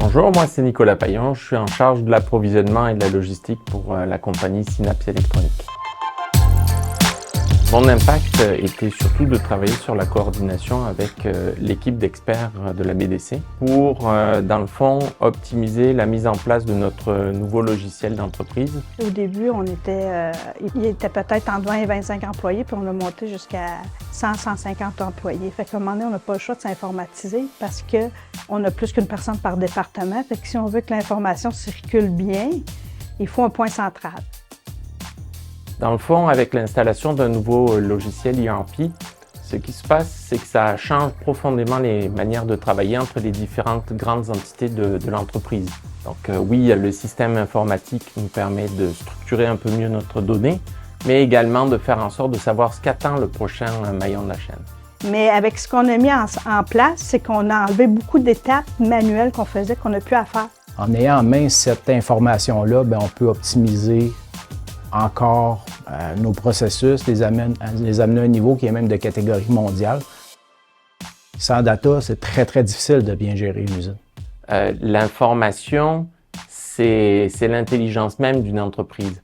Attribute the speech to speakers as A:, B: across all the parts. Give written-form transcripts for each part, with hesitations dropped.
A: Bonjour, moi c'est Nicolas Payan, je suis en charge de l'approvisionnement et de la logistique pour la compagnie Synapse Électronique. Mon impact était surtout de travailler sur la coordination avec l'équipe d'experts de la BDC pour, dans le fond, optimiser la mise en place de notre nouveau logiciel d'entreprise.
B: Au début, il était peut-être entre 20 et 25 employés, puis on a monté jusqu'à 100-150 employés. Fait qu'à un moment donné, on n'a pas le choix de s'informatiser parce qu'on a plus qu'une personne par département. Fait que si on veut que l'information circule bien, il faut un point central.
A: Dans le fond, avec l'installation d'un nouveau logiciel ERP, ce qui se passe, c'est que ça change profondément les manières de travailler entre les différentes grandes entités de l'entreprise. Donc oui, le système informatique nous permet de structurer un peu mieux notre donnée, mais également de faire en sorte de savoir ce qu'attend le prochain maillon de la chaîne.
B: Mais avec ce qu'on a mis en place, c'est qu'on a enlevé beaucoup d'étapes manuelles qu'on faisait, qu'on n'a plus à faire.
C: En ayant en main cette information-là, on peut optimiser encore nos processus, les amener à un niveau qui est même de catégorie mondiale. Sans data, c'est très, très difficile de bien gérer une usine.
A: L'information, c'est l'intelligence même d'une entreprise.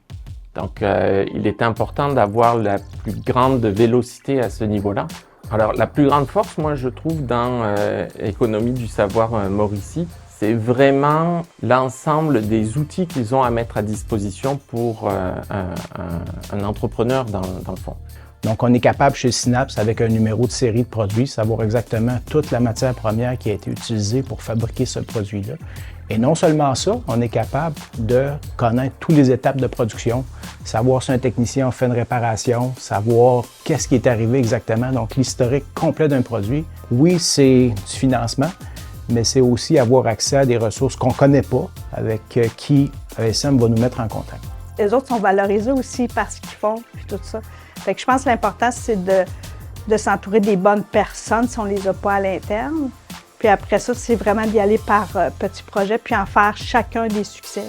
A: Donc, il est important d'avoir la plus grande vélocité à ce niveau-là. Alors, la plus grande force, moi, je trouve, dans Économie du savoir Mauricie, c'est vraiment l'ensemble des outils qu'ils ont à mettre à disposition pour un entrepreneur dans le fond.
C: Donc, on est capable chez Synapse, avec un numéro de série de produits, savoir exactement toute la matière première qui a été utilisée pour fabriquer ce produit-là. Et non seulement ça, on est capable de connaître toutes les étapes de production, savoir si un technicien a fait une réparation, savoir qu'est-ce qui est arrivé exactement, donc l'historique complet d'un produit. Oui, c'est du financement, mais c'est aussi avoir accès à des ressources qu'on ne connaît pas, avec qui ASM va nous mettre en contact.
B: Les autres sont valorisés aussi par ce qu'ils font, puis tout ça. Fait que je pense que l'important, c'est de s'entourer des bonnes personnes si on ne les a pas à l'interne. Puis après ça, c'est vraiment d'y aller par petits projets, puis en faire chacun des succès.